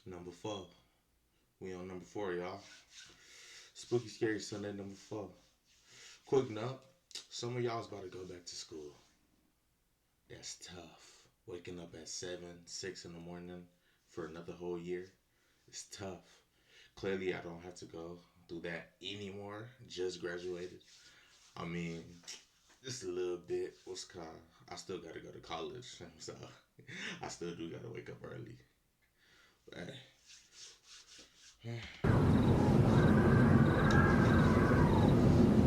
Number four. We on number four, y'all. Spooky Scary Sunday number four. Quick note. Some of y'all's about to go back to school. That's tough. Waking up at 7, 6 in the morning for another whole year. It's tough. Clearly, I don't have to go through that anymore. Just graduated. I mean, just a little bit. What's called? I still got to go to college, so I still do got to wake up early. But hey,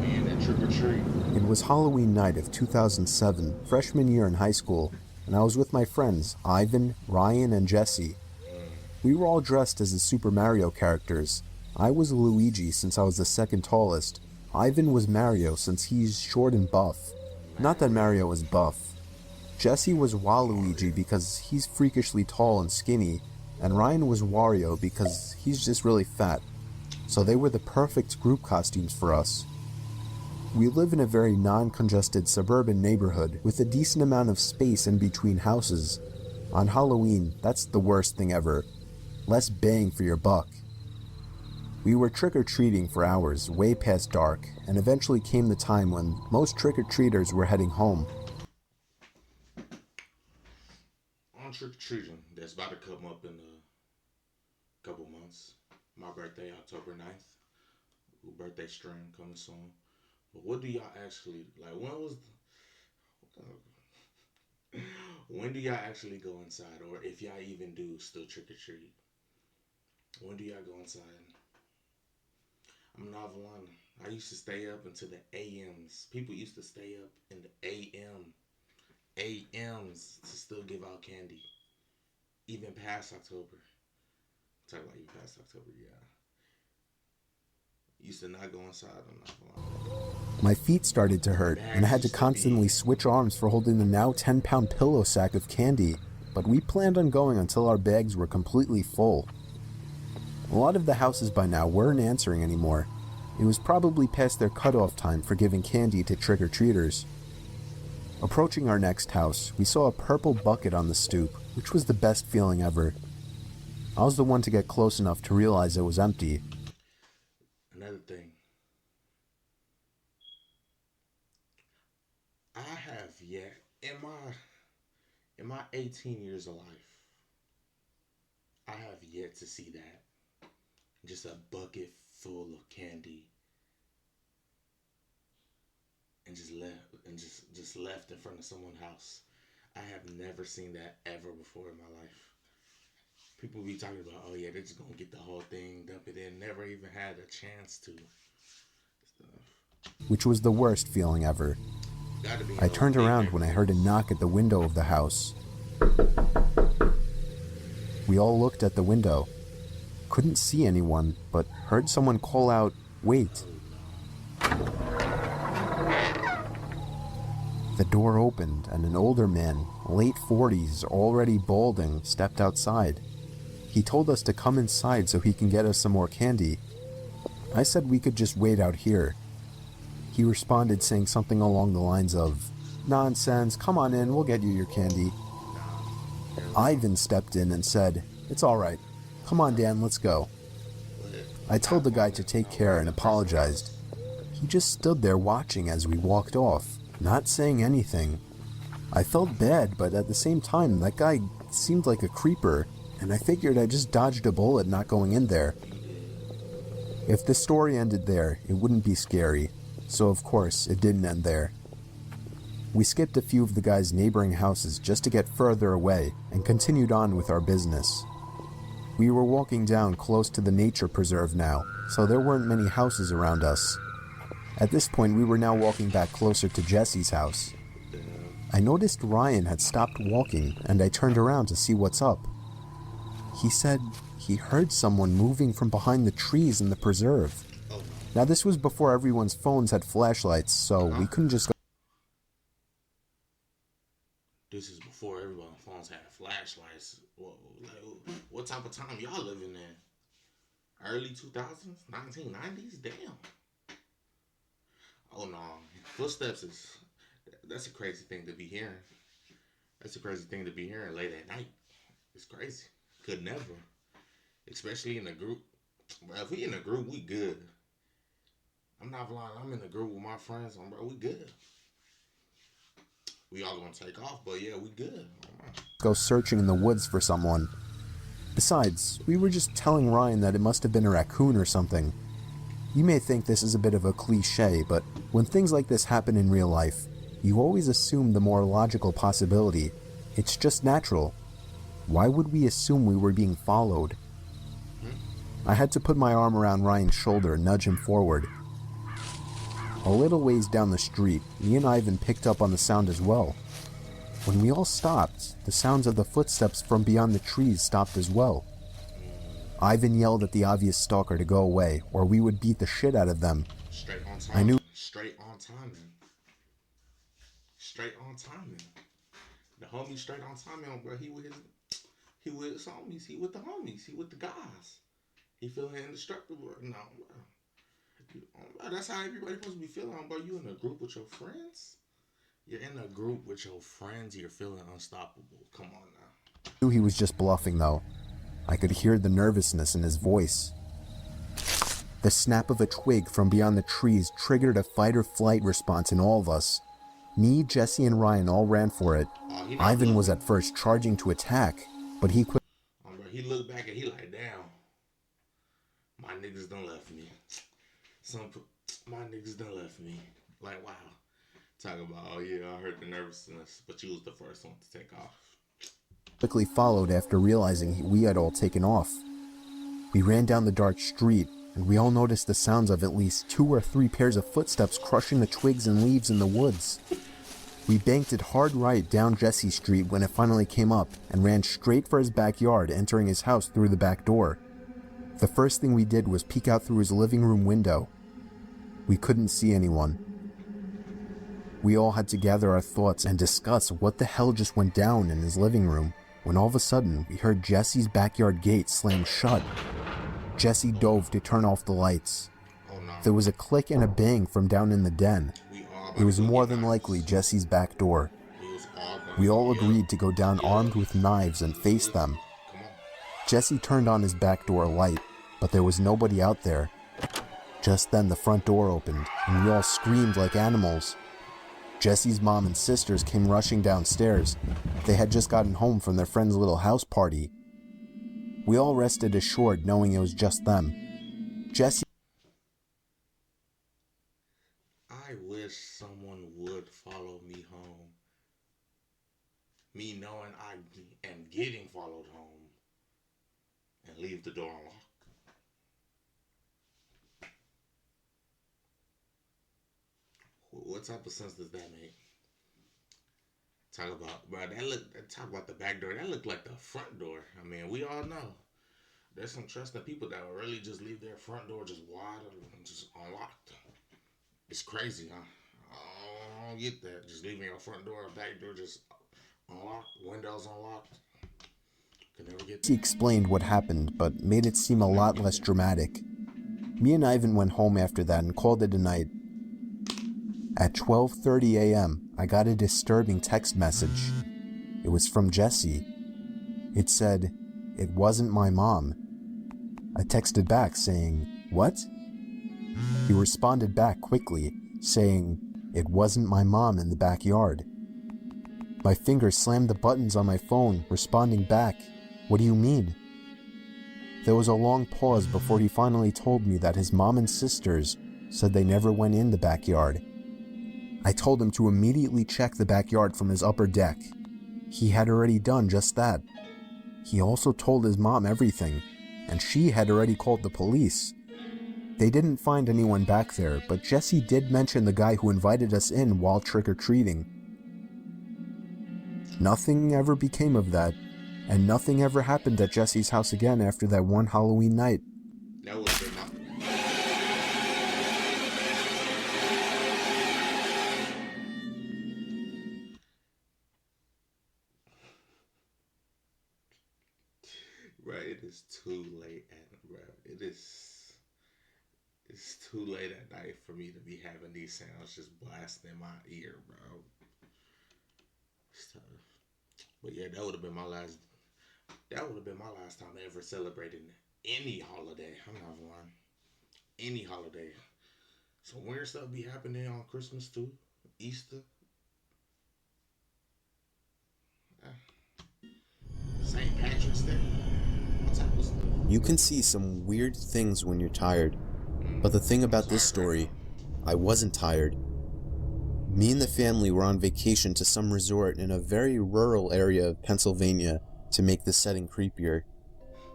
man, that trick or treat. It was Halloween night of 2007, freshman year in high school, and I was with my friends Ivan, Ryan, and Jesse. We were all dressed as the Super Mario characters. I was Luigi since I was the second tallest. Ivan was Mario since he's short and buff. Not that Mario is buff. Jesse was Waluigi because he's freakishly tall and skinny, and Ryan was Wario because he's just really fat. So they were the perfect group costumes for us. We live in a very non-congested suburban neighborhood with a decent amount of space in between houses. On Halloween, that's the worst thing ever. Less bang for your buck. We were trick-or-treating for hours, way past dark, and eventually came the time when most trick-or-treaters were heading home. On trick or treating, that's about to come up in a couple months. My birthday, October 9th. Birthday stream coming soon. But what do y'all actually like? When do y'all actually go inside, or if y'all even do still trick or treat? When do y'all go inside? I'm not lying. I used to stay up until the AMs. People used to stay up in the AMs to still give out candy, even past October. Talk about even past October, yeah. Used to not go inside. I'm not lying. My feet started to hurt, and I Bags had to used to constantly be. switch arms for holding the now 10-pound pillow sack of candy, but we planned on going until our bags were completely full. A lot of the houses by now weren't answering anymore. It was probably past their cutoff time for giving candy to trick-or-treaters. Approaching our next house, we saw a purple bucket on the stoop, which was the best feeling ever. I was the one to get close enough to realize it was empty. Another thing, I have yet in my 18 years of life, I have yet to see that. Just a bucket full of candy and just left in front of someone's house. I have never seen that ever before in my life. People be talking about, oh yeah, they're just gonna get the whole thing, dump it in. Never even had a chance to. Which was the worst feeling ever. Got to be in I those turned big around when I heard a neighborhoods. knock at the window of the house. We all looked at the window. Couldn't see anyone, but heard someone call out, "Wait." Oh no. The door opened and an older man, late 40s, already balding, stepped outside. He told us to come inside so he can get us some more candy. I said we could just wait out here. He responded saying something along the lines of, "Nonsense, come on in, we'll get you your candy." Nah. Hell no. Ivan stepped in and said, "It's alright. Come on, Dan, let's go." I told Not the guy to wanting, take not care wanting and a personal apologized. house. He just stood there watching as we walked off, not saying anything. I felt bad, but at the same time, that guy seemed like a creeper, and I figured I just dodged a bullet not going in there. You did. If the story ended there, it wouldn't be scary, so of course, it didn't end there. We skipped a few of the guy's neighboring houses just to get further away and continued on with our business. We were walking down close to the nature preserve now, so there weren't many houses around us. At this point, we were now walking back closer to Jesse's house. What the hell? I noticed Ryan had stopped walking, and I turned around to see what's up. He said he heard someone moving from behind the trees in the preserve. Oh no. Now, this was before everyone's phones had flashlights, so Huh? we couldn't just go. This is before everybody's phones had flashlights. Whoa, like, what type of time y'all living in? Early 2000s? 1990s? Damn. Oh no. Footsteps is. That's a crazy thing to be hearing. That's a crazy thing to be hearing late at night. It's crazy. Could never. especially in a group. Bro, if we in a group, we good. I'm not lying. I'm in a group with my friends, bro. We good. We all gonna take off, but yeah, we good. Go searching in the woods for someone. Besides, we were just telling Ryan that it must have been a raccoon or something. You may think this is a bit of a cliche, but when things like this happen in real life, you always assume the more logical possibility. It's just natural. Why would we assume we were being followed? I had to put my arm around Ryan's shoulder and nudge him forward. A little ways down the street, me and Ivan picked up on the sound as well. When we all stopped, the sounds of the footsteps from beyond the trees stopped as well. Ivan yelled at the obvious stalker to go away, or we would beat the shit out of them. Straight on time. I knew. Straight on timing. Straight on timing. The homie straight on timing, bro. He with his homies. He with the homies. He with the guys. He feeling indestructible. No, bro. That's how everybody supposed to be feeling, bro. You in a group with your friends? You're in a group with your friends. You're feeling unstoppable. Come on now. Knew he was just bluffing, though. I could hear the nervousness in his voice. The snap of a twig from beyond the trees triggered a fight-or-flight response in all of us. Me, Jesse, and Ryan all ran for it. Ivan was at first charging to attack, but he quit. He looked back and he like, damn, my niggas done left me. My niggas done left me. Like, wow. Talk about, oh yeah, I heard the nervousness, but you was the first one to take off. Quickly followed after realizing we had all taken off. We ran down the dark street, and we all noticed the sounds of at least 2 or 3 pairs of footsteps crushing the twigs and leaves in the woods. We banked it hard right down Jesse Street when it finally came up, and ran straight for his backyard, entering his house through the back door. The first thing we did was peek out through his living room window. We couldn't see anyone. We all had to gather our thoughts and discuss what the hell just went down in his living room, when all of a sudden we heard Jesse's backyard gate slam shut. Jesse dove to turn off the lights. There was a click and a bang from down in the den. It was more than likely Jesse's back door. We all agreed to go down armed with knives and face them. Jesse turned on his back door light, but there was nobody out there. Just then the front door opened, and we all screamed like animals. Jesse's mom and sisters came rushing downstairs. They had just gotten home from their friend's little house party. We all rested assured knowing it was just them. Jesse... I wish someone would follow me home. Me knowing I am getting followed home. And leave the door unlocked. What type of sense does that make? Talk about, bro, talk about the back door. That looked like the front door. I mean, we all know. There's some trusting people that will really just leave their front door just wide and just unlocked. It's crazy, huh? I don't get that. Just leaving your front door or back door just unlocked, windows unlocked. Can never get that. He explained what happened, but made it seem a lot less dramatic. Me and Ivan went home after that and called it a night. At 12:30 a.m., I got a disturbing text message. It was from Jesse. It said, "It wasn't my mom." I texted back saying, "What?" He responded back quickly, saying, "It wasn't my mom in the backyard." My fingers slammed the buttons on my phone, responding back, "What do you mean?" There was a long pause before he finally told me that his mom and sisters said they never went in the backyard. I told him to immediately check the backyard from his upper deck. He had already done just that. He also told his mom everything, and she had already called the police. They didn't find anyone back there, but Jesse did mention the guy who invited us in while trick-or-treating. Nothing ever became of that, and nothing ever happened at Jesse's house again after that one Halloween night. That would have been my... Bro, it is too late bro. It's too late at night for me to be having these sounds just blasting in my ear, bro. So, but yeah, that would have been my last time ever celebrating any holiday. I'm not lying. Any holiday. Some weird stuff be happening on Christmas too. Easter. Uh, St. Patrick's Day. What type of stuff? You can see some weird things when you're tired, but the thing about this story, I wasn't tired. Me and the family were on vacation to some resort in a very rural area of Pennsylvania to make the setting creepier.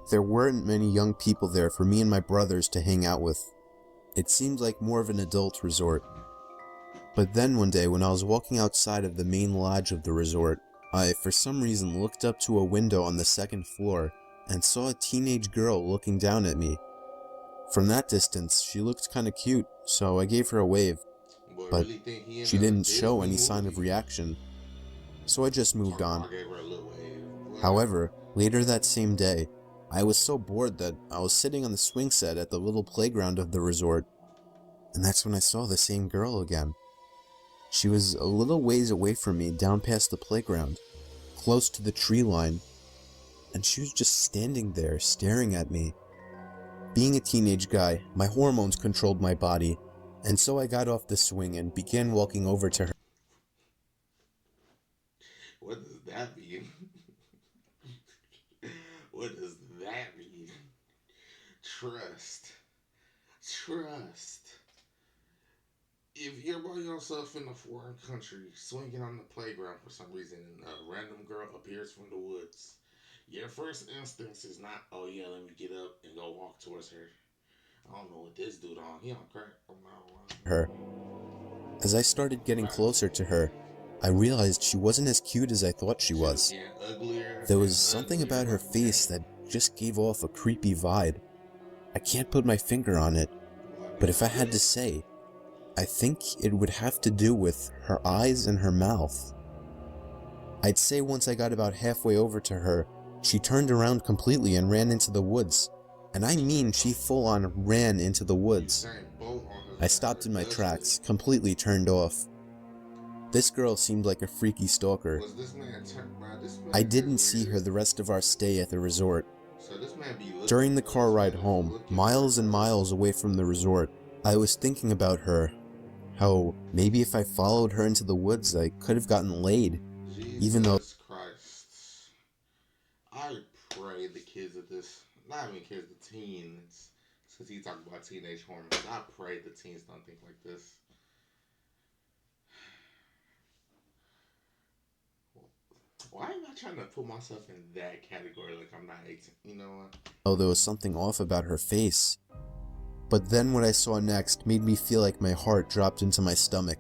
There weren't many young people there for me and my brothers to hang out with. It seemed like more of an adult resort. But then one day when I was walking outside of the main lodge of the resort, I for some reason looked up to a window on the second floor and saw a teenage girl looking down at me. From that distance, she looked kinda cute, so I gave her a wave, Boy, but really think he in she a didn't show Disney any sign of movie? reaction, so I just moved Talking on. about I gave her a little wave. However, later that same day, I was so bored that I was sitting on the swing set at the little playground of the resort, and that's when I saw the same girl again. She was a little ways away from me down past the playground, close to the tree line, and she was just standing there staring at me. Being a teenage guy, my hormones controlled my body, and so I got off the swing and began walking over to her. What does that mean? What does that mean? Trust. Trust. If you're by yourself in a foreign country, swinging on the playground for some reason, and a random girl appears from the woods, your first instinct is not, oh yeah, let me get up and go walk towards her. I don't know what this dude on. He on crack. I'm not her. As I started getting closer to her, I realized she wasn't as cute as I thought she was. Uglier. There was and something uglier. about her face that just gave off a creepy vibe. I can't put my finger on it, but if I had to say, I think it would have to do with her eyes and her mouth. I'd say once I got about halfway over to her, she turned around completely and ran into the woods. And I mean she full on ran into the woods. I stopped in my tracks, completely turned off. This girl seemed like a freaky stalker. I didn't see her the rest of our stay at the resort. During the car ride home, miles and miles away from the resort, I was thinking about her. How maybe if I followed her into the woods, I could have gotten laid. Even though Christ. I pray the kids of this, not even kids, the teens, since he talked about teenage hormones, I pray the teens don't think like this. Why am I trying to put myself in that category like I'm not 18? You know what? oh, there was something off about her face. But then what I saw next made me feel like my heart dropped into my stomach.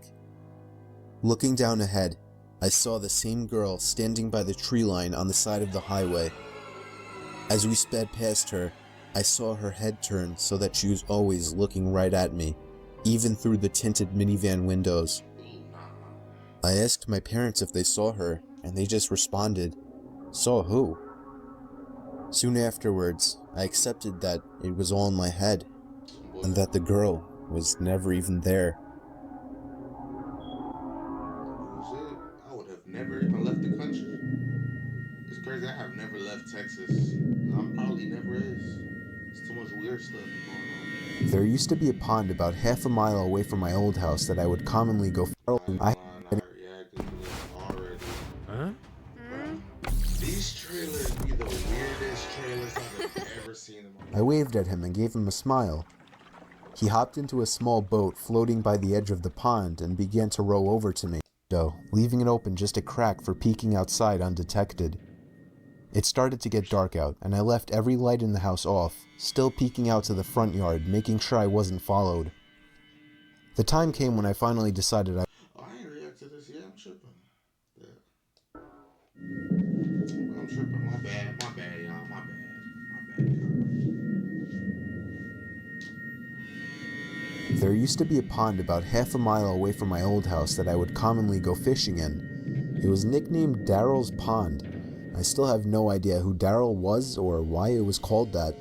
Looking down ahead, I saw the same girl standing by the tree line on the side of the highway. As we sped past her, I saw her head turn so that she was always looking right at me, even through the tinted minivan windows. I asked my parents if they saw her, and they just responded, "Saw who?" Soon afterwards, I accepted that it was all in my head, and that the girl was never even there. I would have never even left the country. It's crazy. I have never left Texas. I'm probably never is. It's too much weird stuff going on. There used to be a pond about half a mile away from my old house that I would commonly go fishing. I reacted to this already. Huh? These trailers be the weirdest trailers I've ever seen in my life. I waved at him and gave him a smile. He hopped into a small boat floating by the edge of the pond and began to row over to me, leaving it open just a crack for peeking outside undetected. It started to get dark out, and I left every light in the house off, still peeking out to the front yard, making sure I wasn't followed. The time came when I finally decided I ain't react to this. Yeah, I'm tripping. Yeah. I'm tripping. My bad. My bad, y'all. My bad. There used to be a pond about half a mile away from my old house that I would commonly go fishing in. It was nicknamed Daryl's Pond. I still have no idea who Daryl was or why it was called that,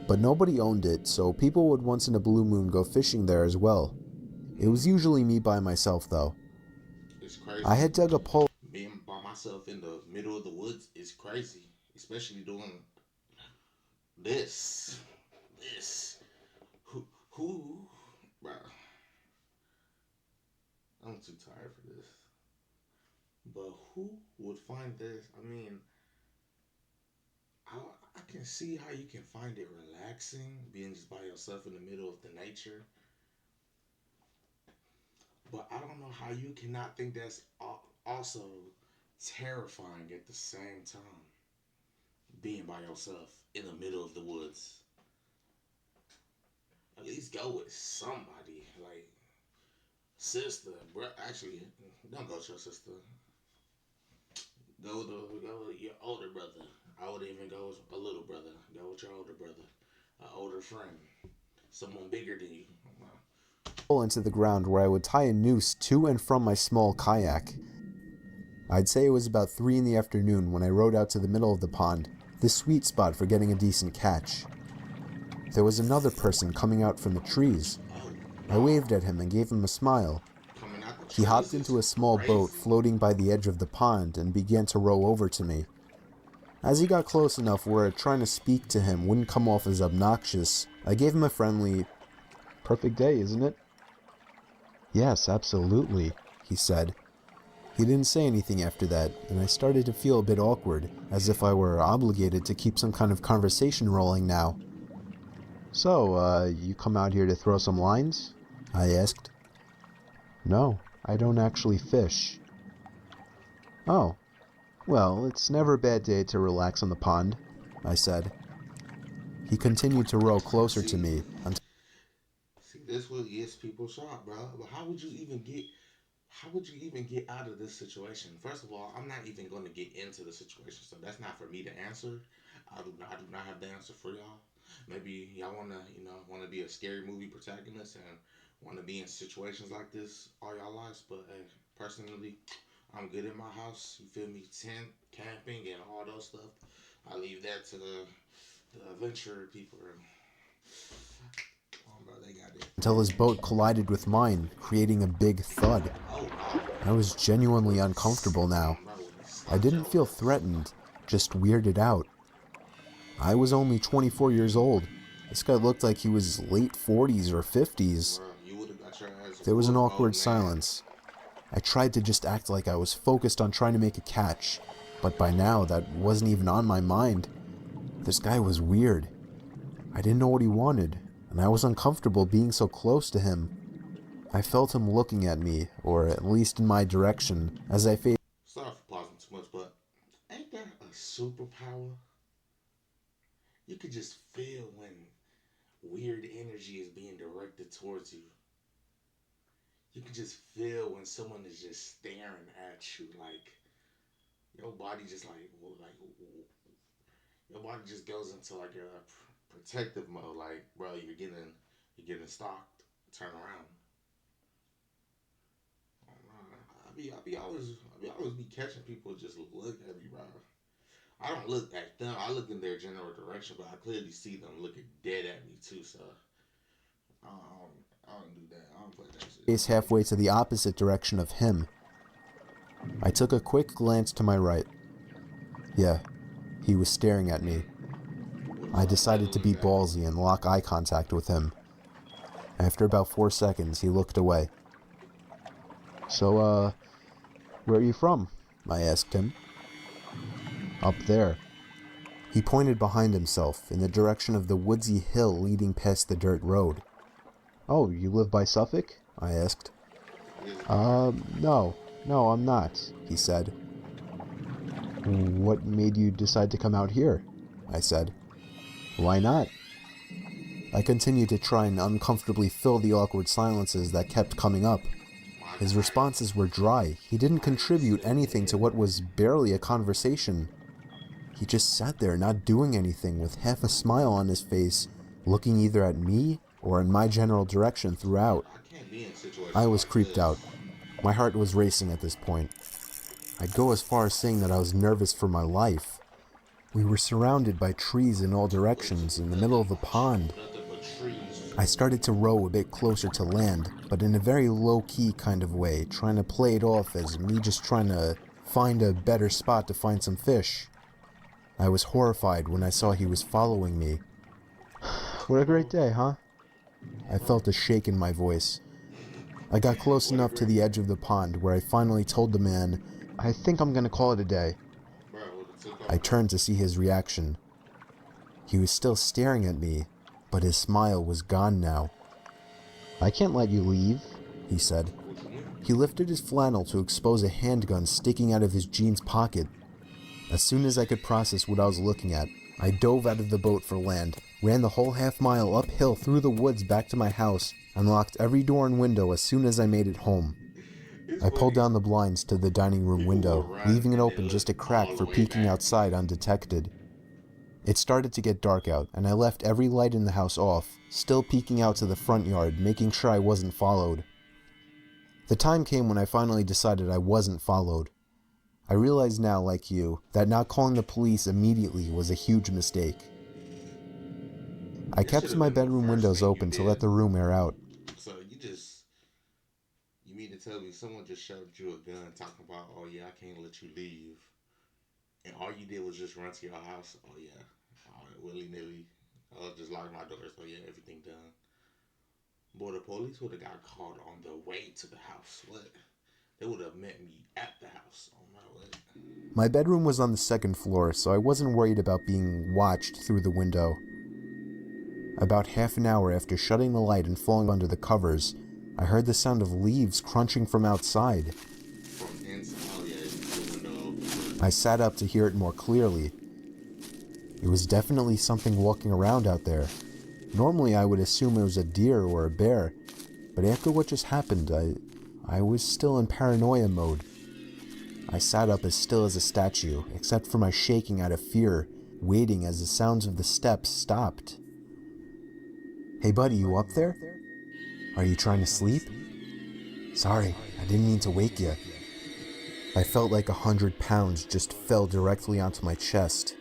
but nobody owned it, so people would once in a blue moon go fishing there as well. It was usually me by myself though. It's crazy. I had dug a pole. Being by myself in the middle of the woods is crazy, especially doing this. this. Who, bro? I'm too tired for this. But who would find this? I mean, I, I can see how you can find it relaxing, being just by yourself in the middle of the nature. But I don't know how you cannot think that's also terrifying at the same time. Being by yourself in the middle of the woods. At least go with somebody. Like, sister, bro. Actually, don't go with your sister. Go with your older brother. I would even go with a little brother. Go with your older brother. An older friend. Someone bigger than you. Into the ground where I would tie a noose to and from my small kayak. I'd say it was about 3 in the afternoon when I rowed out to the middle of the pond, the sweet spot for getting a decent catch. There was another person coming out from the trees. I waved at him and gave him a smile. He hopped into a small boat floating by the edge of the pond and began to row over to me. As he got close enough where trying to speak to him wouldn't come off as obnoxious, I gave him a friendly, "Perfect day, isn't it?" "Yes, absolutely," he said. He didn't say anything after that, and I started to feel a bit awkward, as if I were obligated to keep some kind of conversation rolling now. "So, you come out here to throw some lines?" I asked. "No, I don't actually fish." "Oh, well, it's never a bad day to relax on the pond," I said. He continued to row closer to me until See, this what gets people shot, bro. But how would you even get out of this situation? First of all, I'm not even going to get into the situation, so that's not for me to answer. I do not have the answer for y'all. Maybe y'all wanna be a scary movie protagonist and wanna be in situations like this all y'all lives. But hey, personally, I'm good in my house. You feel me? Tent, camping, and all those stuff. I leave that to the adventure people. Oh, bro, they got it. his boat collided with mine, creating a big thud. Oh no. I was genuinely uncomfortable now. I didn't feel threatened, just weirded out. I was only 24 years old. This guy looked like he was late 40s or 50s. There was an awkward silence. I tried to just act like I was focused on trying to make a catch, but by now that wasn't even on my mind. This guy was weird. I didn't know what he wanted, and I was uncomfortable being so close to him. I felt him looking at me, or at least in my direction, as I faced. Sorry for pausing too much, but ain't that a superpower? You could just feel when weird energy is being directed towards you. You can just feel when someone is just staring at you, like your body just like your body just goes into like a protective mode. Like, bro, you're getting stalked. Turn around. I be always be catching people just look at me, bro. I don't look at them. I look in their general direction, but I clearly see them looking dead at me too. So I don't do that. I don't play that shit. Face halfway to the opposite direction of him. I took a quick glance to my right. Yeah, he was staring at me. I decided to be ballsy and lock eye contact with him. After about 4 seconds, he looked away. "So, where are you from?" I asked him. "Up there." He pointed behind himself, in the direction of the woodsy hill leading past the dirt road. "Oh, you live by Suffolk?" I asked. No, I'm not," he said. "What made you decide to come out here?" I said. "Why not?" I continued to try and uncomfortably fill the awkward silences that kept coming up. His responses were dry. He didn't contribute anything to what was barely a conversation. He just sat there not doing anything with half a smile on his face, looking either at me or in my general direction throughout. I was creeped out. My heart was racing at this point. I'd go as far as saying that I was nervous for my life. We were surrounded by trees in all directions in the middle of a pond. I started to row a bit closer to land, but in a very low-key kind of way, trying to play it off as me just trying to find a better spot to find some fish. I was horrified when I saw he was following me. What a great day, huh? I felt a shake in my voice. I got close enough to the edge of the pond where I finally told the man, I think I'm gonna call it a day. I turned to see his reaction. He was still staring at me, but his smile was gone now. I can't let you leave, he said. He lifted his flannel to expose a handgun sticking out of his jeans pocket. As soon as I could process what I was looking at, I dove out of the boat for land, ran the whole half-mile uphill through the woods back to my house, and locked every door and window as soon as I made it home. I pulled down the blinds to the dining room window, leaving it open just a crack for peeking outside undetected. It started to get dark out, and I left every light in the house off, still peeking out to the front yard, making sure I wasn't followed. The time came when I finally decided I wasn't followed. I realize now, like you, that not calling the police immediately was a huge mistake. I kept my bedroom windows open to let the room air out. So you mean to tell me someone just shoved you a gun talking about, oh yeah, I can't let you leave. And all you did was just run to your house. Oh yeah, willy-nilly. I'll just lock my door. So yeah, everything done. Boy, the police would have got called on the way to the house. What? They would have met me at the house on my way. My bedroom was on the second floor, so I wasn't worried about being watched through the window. About half an hour after shutting the light and falling under the covers, I heard the sound of leaves crunching from outside. From inside, oh yeah, the window. I sat up to hear it more clearly. It was definitely something walking around out there. Normally I would assume it was a deer or a bear, but after what just happened, I was still in paranoia mode. I sat up as still as a statue, except for my shaking out of fear, waiting as the sounds of the steps stopped. Hey buddy, you up there? Are you trying to sleep? Sorry, I didn't mean to wake you. I felt like 100 pounds just fell directly onto my chest.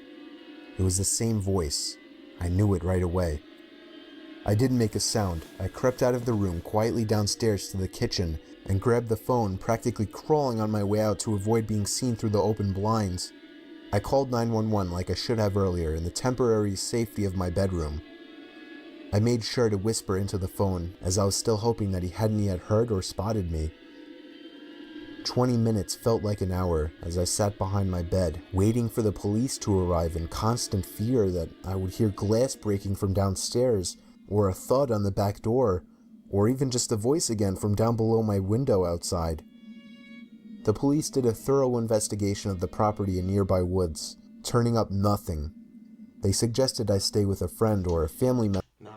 It was the same voice. I knew it right away. I didn't make a sound. I crept out of the room quietly downstairs to the kitchen and grabbed the phone, practically crawling on my way out to avoid being seen through the open blinds. I called 911 like I should have earlier in the temporary safety of my bedroom. I made sure to whisper into the phone as I was still hoping that he hadn't yet heard or spotted me. 20 minutes felt like an hour as I sat behind my bed, waiting for the police to arrive in constant fear that I would hear glass breaking from downstairs, or a thud on the back door, or even just a voice again from down below my window outside. The police did a thorough investigation of the property in nearby woods, turning up nothing. They suggested I stay with a friend or a family member. No.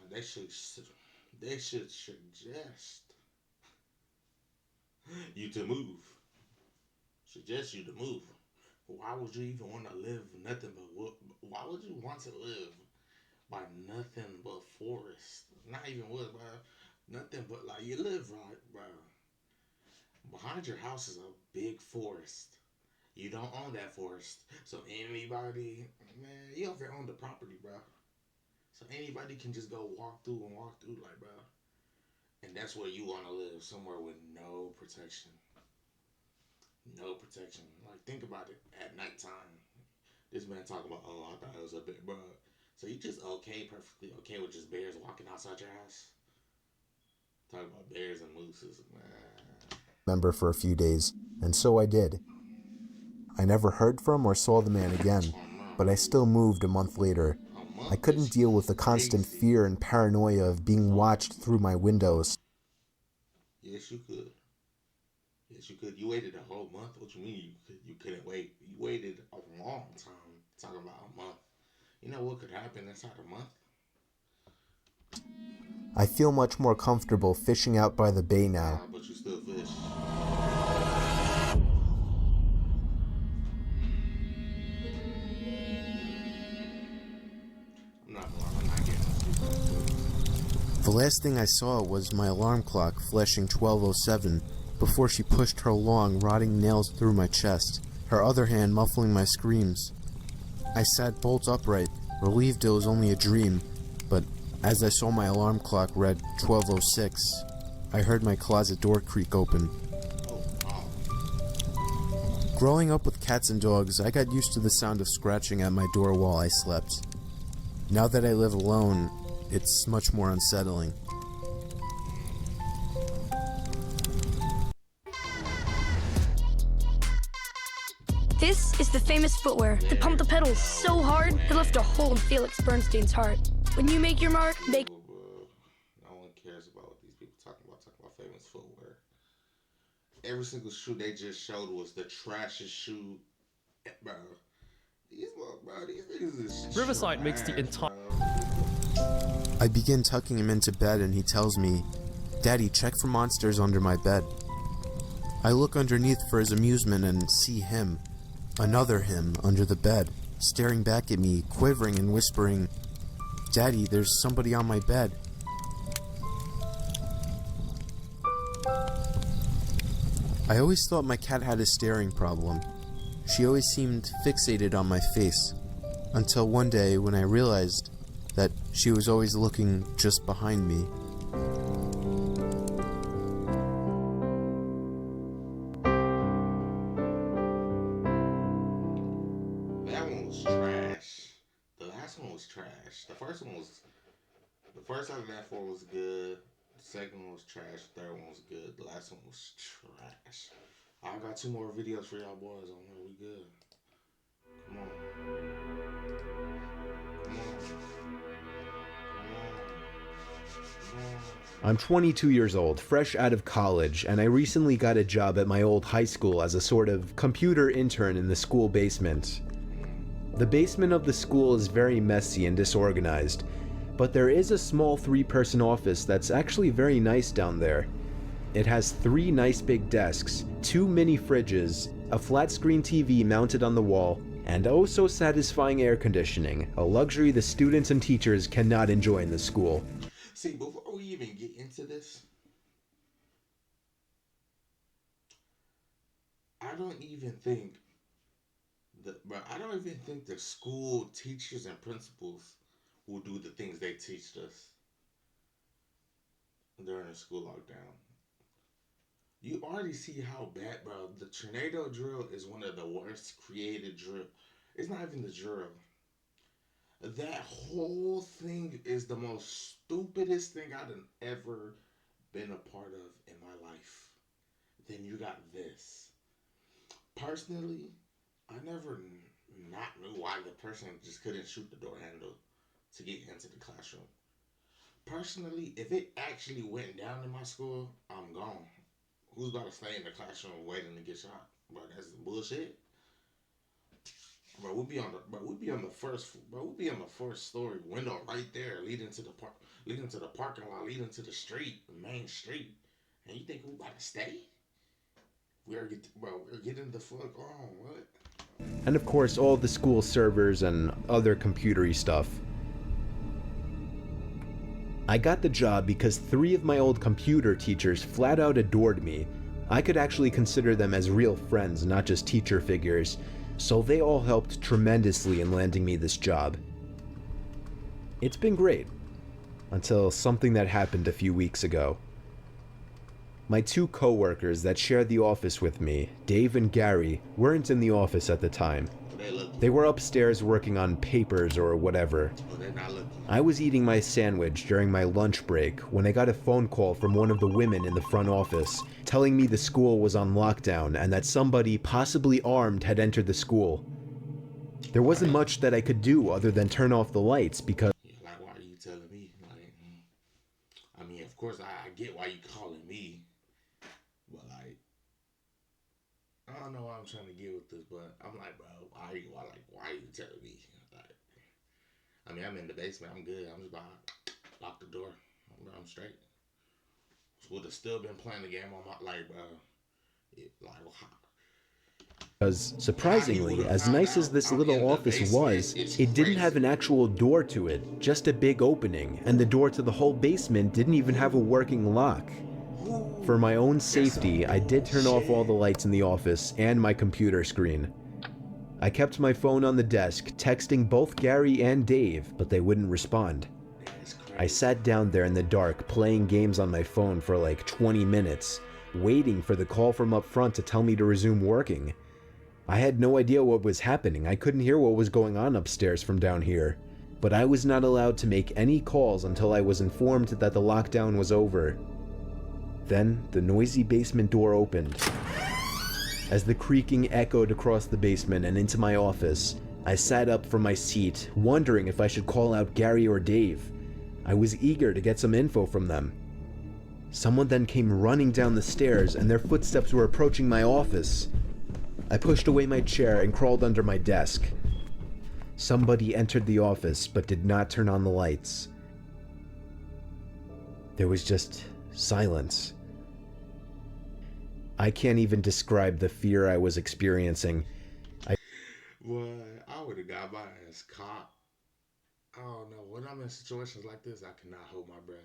They should suggest you to move. Suggest you to move. Why would you even want to live nothing but wood? Why would you want to live by nothing but forest? Not even wood, bro. Nothing but, like, you live right, bro. Behind your house is a big forest. You don't own that forest. So anybody, man, you don't even own the property, bro. So anybody can just go walk through, like, bro. And that's where you want to live, somewhere with no protection. No protection. Like, think about it. At nighttime, this man talking about, oh, I thought it was a bit, bro. So you just perfectly okay with just bears walking outside your house? Talking about bears and mooses, man. Member for a few days, and so I did. I never heard from or saw the man again, but I still moved a month later. I couldn't deal with the constant fear and paranoia of being watched through my windows. Yes, you could. Yes, you could. You waited a whole month? What you mean you couldn't wait? You waited a long time. Talking about a month. You know what could happen inside a month? I feel much more comfortable fishing out by the bay now. But you still fish. The last thing I saw was my alarm clock flashing 12:07 before she pushed her long, rotting nails through my chest, her other hand muffling my screams. I sat bolt upright, relieved it was only a dream, but as I saw my alarm clock read 12:06, I heard my closet door creak open. Growing up with cats and dogs, I got used to the sound of scratching at my door while I slept. Now that I live alone, it's much more unsettling. This is the famous footwear that pumped the pedals so hard it left a hole in Felix Bernstein's heart. When you make your mark, make... No one cares about what these people talking about famous footwear. Every single shoe they just showed was the trashiest shoe, bro. These niggas is Riverside trash, makes the entire... I begin tucking him into bed and he tells me, "Daddy, check for monsters under my bed." I look underneath for his amusement and see him, another him, under the bed, staring back at me, quivering and whispering, "Daddy, there's somebody on my bed." I always thought my cat had a staring problem. She always seemed fixated on my face, until one day when I realized that she was always looking just behind me. That one was trash. The last one was trash. The first out of that four was good. The second one was trash. The third one was good. The last one was trash. I got 2 more videos for y'all boys on there. We good. Come on. Come on. Come on. I'm 22 years old, fresh out of college, and I recently got a job at my old high school as a sort of computer intern in the school basement. The basement of the school is very messy and disorganized, but there is a small 3-person office that's actually very nice down there. It has 3 nice big desks, 2 mini fridges, a flat screen TV mounted on the wall, and oh so satisfying air conditioning, a luxury the students and teachers cannot enjoy in the school. See, before we even get into this, I don't even think the school teachers and principals will do the things they teach us during the school lockdown. You already see how bad, bro. The tornado drill is one of the worst created drill. It's not even the drill. That whole thing is the most stupidest thing I've ever been a part of in my life. Then you got this. Personally, I never not knew why the person just couldn't shoot the door handle to get into the classroom. Personally, if it actually went down in my school, I'm gone. Who's about to stay in the classroom waiting to get shot? Bro, that's bullshit. Bro, we'll be on the first story window right there, leading to the parking lot, leading to the street, the main street. And you think we about to stay? We're getting the fuck on, what? And of course all the school servers and other computery stuff. I got the job because 3 of my old computer teachers flat out adored me. I could actually consider them as real friends, not just teacher figures, so they all helped tremendously in landing me this job. It's been great, until something that happened a few weeks ago. My 2 co-workers that shared the office with me, Dave and Gary, weren't in the office at the time. They were upstairs working on papers or whatever. I was eating my sandwich during my lunch break when I got a phone call from one of the women in the front office telling me the school was on lockdown and that somebody, possibly armed, had entered the school. There wasn't much that I could do other than turn off the lights because... Like, why are you telling me? Like, I mean, of course, I get why you calling me. But, like, I don't know why I'm trying to get with this, but I'm like, bro, why are you telling me? Like, I mean, I'm in the basement. I'm good. I'm just about to lock the door. I'm straight. Would have still been playing the game on my, like, bro. Because, surprisingly, as nice as this little office was, it didn't have an actual door to it, just a big opening, and the door to the whole basement didn't even have a working lock. For my own safety, I did turn off all the lights in the office and my computer screen. I kept my phone on the desk, texting both Gary and Dave, but they wouldn't respond. I sat down there in the dark, playing games on my phone for like 20 minutes, waiting for the call from up front to tell me to resume working. I had no idea what was happening. I couldn't hear what was going on upstairs from down here. but I was not allowed to make any calls until I was informed that the lockdown was over. Then the noisy basement door opened. As the creaking echoed across the basement and into my office, I sat up from my seat, wondering if I should call out Gary or Dave. I was eager to get some info from them. Someone then came running down the stairs, and their footsteps were approaching my office. I pushed away my chair and crawled under my desk. Somebody entered the office but did not turn on the lights. There was just silence. I can't even describe the fear I was experiencing. Boy, I would have got my ass caught. I don't know. When I'm in situations like this, I cannot hold my breath.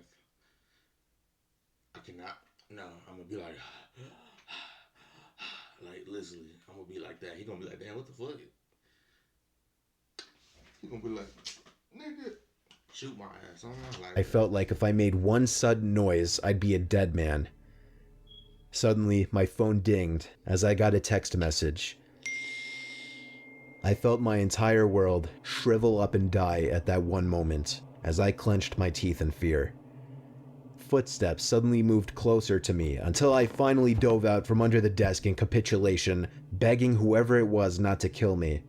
I cannot. No, I'm going to be like Leslie. I'm going to be like that. He going to be like, damn, what the fuck? He going to be like, nigga, shoot my ass. I felt like if I made one sudden noise, I'd be a dead man. Suddenly, my phone dinged as I got a text message. I felt my entire world shrivel up and die at that one moment as I clenched my teeth in fear. Footsteps suddenly moved closer to me until I finally dove out from under the desk in capitulation, begging whoever it was not to kill me.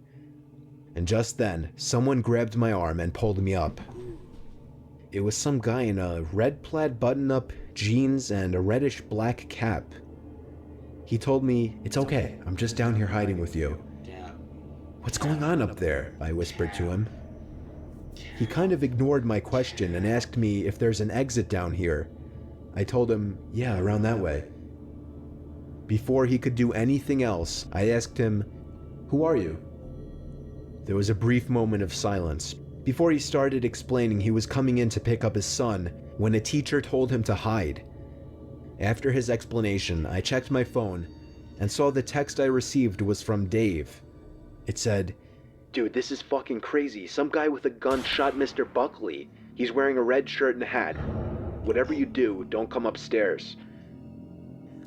And just then, someone grabbed my arm and pulled me up. It was some guy in a red plaid button-up, jeans, and a reddish-black cap. He told me, "It's okay, I'm just down here hiding with you." "What's going on up there?" I whispered to him. He kind of ignored my question and asked me if there's an exit down here. I told him, "Yeah, around that way." Before he could do anything else, I asked him, "Who are you?" There was a brief moment of silence before he started explaining he was coming in to pick up his son when a teacher told him to hide. After his explanation, I checked my phone and saw the text I received was from Dave. It said, "Dude, this is fucking crazy. Some guy with a gun shot Mr. Buckley. He's wearing a red shirt and a hat. Whatever you do, don't come upstairs."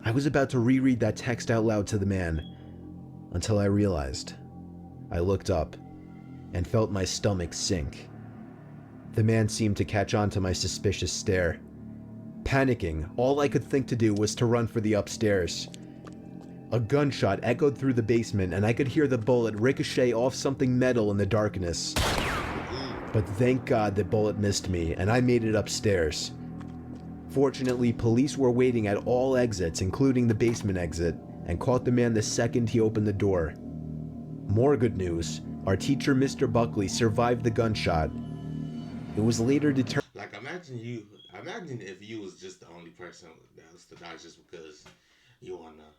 I was about to reread that text out loud to the man until I realized. I looked up and felt my stomach sink. The man seemed to catch on to my suspicious stare. Panicking, all I could think to do was to run for the upstairs. A gunshot echoed through the basement and I could hear the bullet ricochet off something metal in the darkness. But thank God the bullet missed me and I made it upstairs. Fortunately, police were waiting at all exits, including the basement exit, and caught the man the second he opened the door. More good news, our teacher Mr. Buckley survived the gunshot. It was later determined. Like, imagine if you was just the only person that was to die just because you wanna,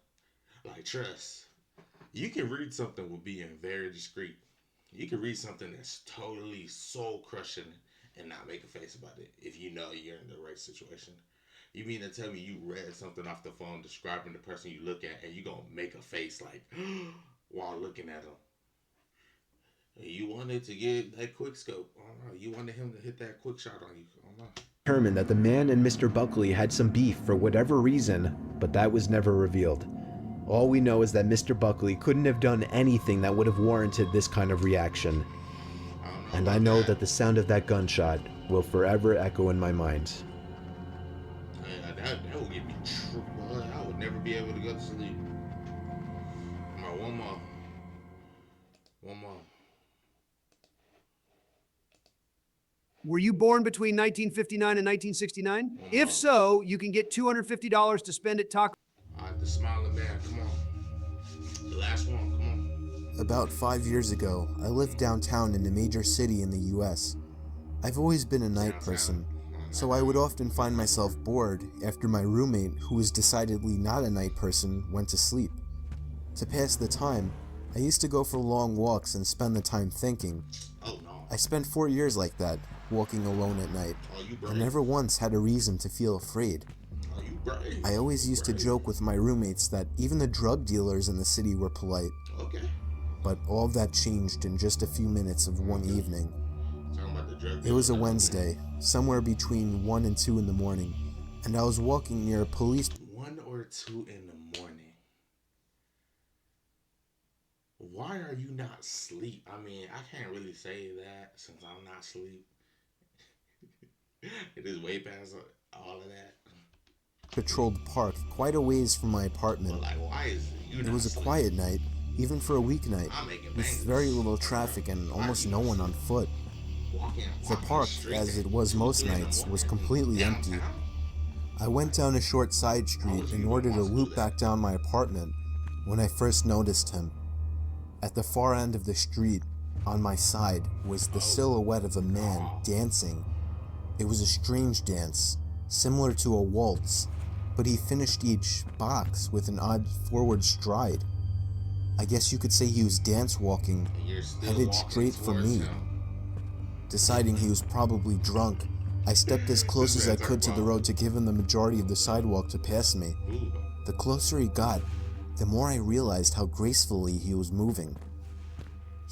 like, trust. You can read something with being very discreet. You can read something that's totally soul crushing and not make a face about it if you know you're in the right situation. You mean to tell me you read something off the phone describing the person you look at and you gonna make a face like while looking at them? You wanted to get that quick scope. I don't know. You wanted him to hit that quick shot on you. I don't know. Determined that the man and Mr. Buckley had some beef for whatever reason, but that was never revealed. All we know is that Mr. Buckley couldn't have done anything that would have warranted this kind of reaction. And I know that the sound of that gunshot will forever echo in my mind. That would get me true. I would never be able to go to sleep. One more. Were you born between 1959 and 1969? If so, you can get $250 to spend at Taco. The smiling man, come on. The last one, come on. About 5 years ago, I lived downtown in a major city in the US. I've always been a night person, so I would often find myself bored after my roommate, who was decidedly not a night person, went to sleep. To pass the time, I used to go for long walks and spend the time thinking. Oh no. I spent 4 years like that, walking alone at night. I never once had a reason to feel afraid. I always used to joke with my roommates that even the drug dealers in the city were polite. Okay. But all that changed in just a few minutes of one evening. It was a Wednesday, somewhere between 1 and 2 in the morning, and I was walking near a police... 1 or 2 in the morning. Why are you not asleep? I mean, I can't really say that since I'm not asleep. It is way past all of that. Patrolled the park quite a ways from my apartment. But like, why is you It not was a asleep? quiet night, even for a weeknight, I'm making with bangers. very little traffic and almost no one on foot. The park, as it was most nights, was completely empty. I went down a short side street in order to loop back down my apartment when I first noticed him. At the far end of the street, on my side, was the silhouette of a man dancing. It was a strange dance, similar to a waltz, but he finished each box with an odd forward stride. I guess you could say he was dance walking, headed straight for me. Deciding he was probably drunk, I stepped as close as I could to the road to give him the majority of the sidewalk to pass me. The closer he got, the more I realized how gracefully he was moving.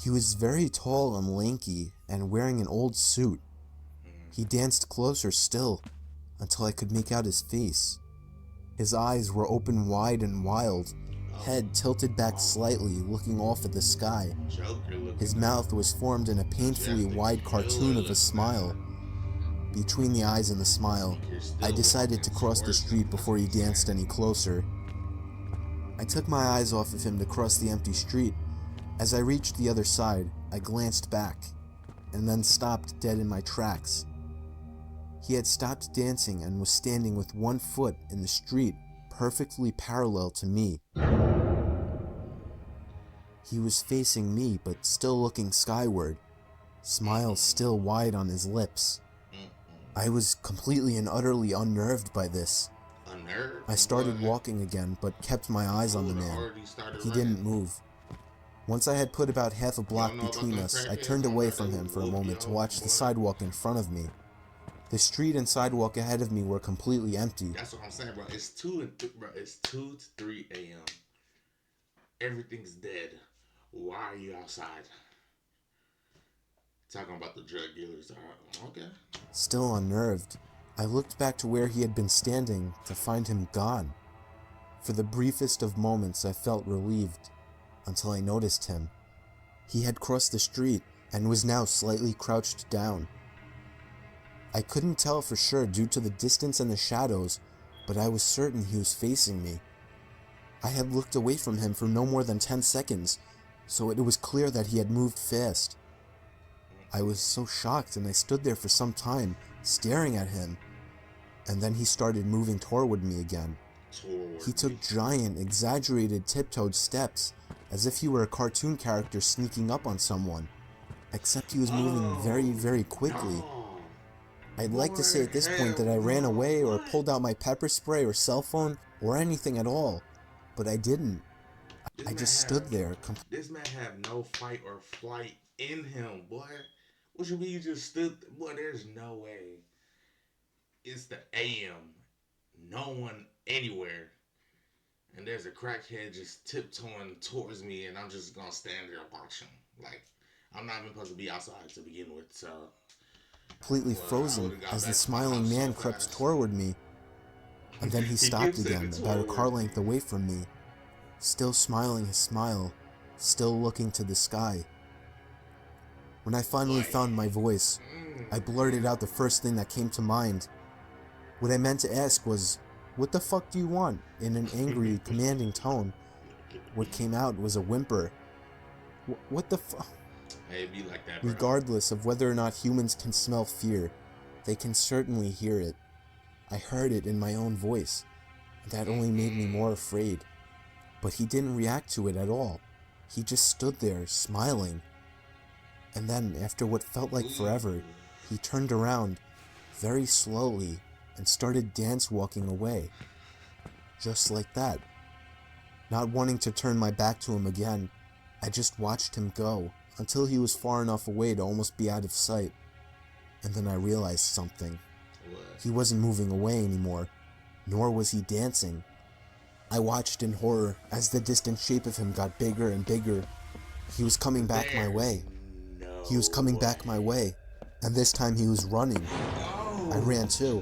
He was very tall and lanky and wearing an old suit. He danced closer still, until I could make out his face. His eyes were open wide and wild, head tilted back slightly, looking off at the sky. His mouth was formed in a painfully wide cartoon of a smile. Between the eyes and the smile, I decided to cross the street before he danced any closer. I took my eyes off of him to cross the empty street. As I reached the other side, I glanced back, and then stopped dead in my tracks. He had stopped dancing and was standing with one foot in the street, perfectly parallel to me. He was facing me, but still looking skyward, smile still wide on his lips. I was completely and utterly unnerved by this. I started walking again, but kept my eyes on the man. He didn't move. Once I had put about half a block between us, I turned away from him for a moment to watch the sidewalk in front of me. The street and sidewalk ahead of me were completely empty. That's what I'm saying, bro. It's 2 to 3 a.m. Everything's dead. Why are you outside? Talking about the drug dealers. Okay. Still unnerved, I looked back to where he had been standing to find him gone. For the briefest of moments, I felt relieved, until I noticed him. He had crossed the street and was now slightly crouched down. I couldn't tell for sure due to the distance and the shadows, but I was certain he was facing me. I had looked away from him for no more than 10 seconds, so it was clear that he had moved fast. I was so shocked and I stood there for some time, staring at him, and then he started moving toward me again. He took giant, exaggerated, tiptoed steps, as if he were a cartoon character sneaking up on someone, except he was moving very, very quickly. I'd like to say at this point that I ran away or pulled out my pepper spray or cell phone or anything at all, but I didn't. I just stood there. This man have no fight or flight in him, boy. What you mean you just stood? Boy, there's no way. It's the AM. No one anywhere. And there's a crackhead just tiptoeing towards me, and I'm just gonna stand there and watch him. Like, I'm not even supposed to be outside to begin with, so. Completely frozen as the smiling man crept toward me, and then he stopped again, about a car length away from me, still smiling his smile, still looking to the sky. When I finally found my voice, I blurted out the first thing that came to mind. What I meant to ask was, "What the fuck do you want?" in an angry, commanding tone. What came out was a whimper. What the fuck? Hey, be like that, bro. Regardless of whether or not humans can smell fear, they can certainly hear it. I heard it in my own voice, and that only made me more afraid. But he didn't react to it at all. He just stood there, smiling. And then, after what felt like forever, he turned around, very slowly, and started dance walking away. Just like that. Not wanting to turn my back to him again, I just watched him go, until he was far enough away to almost be out of sight. And then I realized something. He wasn't moving away anymore, nor was he dancing. I watched in horror as the distant shape of him got bigger and bigger. He was coming back my way. He was coming back my way, and this time he was running. I ran too.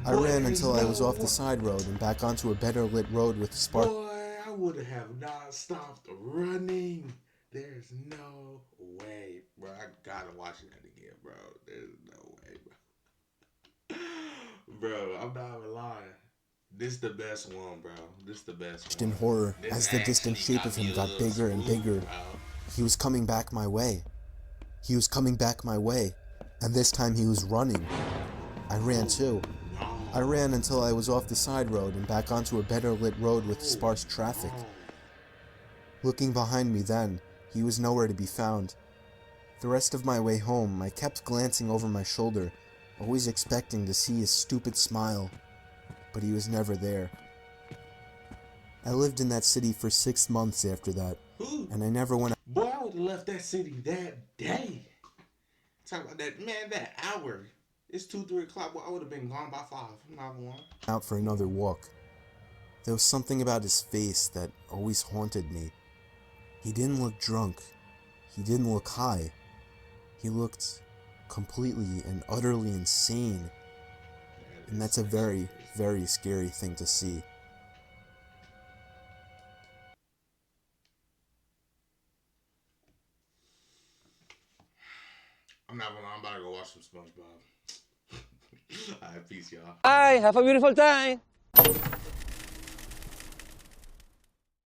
I ran until I was off the side road and back onto a better lit road with spark. Boy, I would have not stopped running. There's no way, bro. I gotta watch that again, bro. There's no way, bro. Bro, I'm not even lying. This is the best one, bro. This is the best one. In horror, This as the distant actually shape of him me a got little bigger and spooked, bigger, bro. he was coming back my way. He was coming back my way, and this time he was running. I ran too. I ran until I was off the side road and back onto a better lit road with sparse traffic. Looking behind me then, he was nowhere to be found. The rest of my way home, I kept glancing over my shoulder, always expecting to see his stupid smile, but he was never there. I lived in that city for 6 months after that, and I never went Boy, I would have left that city that day. Talk about that, man, that hour. It's 2, 3 o'clock. Well, I would have been gone by 5. I'm not lying. out for another walk. There was something about his face that always haunted me. He didn't look drunk. He didn't look high. He looked completely and utterly insane. And that's a very, very scary thing to see. I'm not gonna lie. I'm about to go watch some SpongeBob. Alright, peace, y'all. Bye. Have a beautiful time.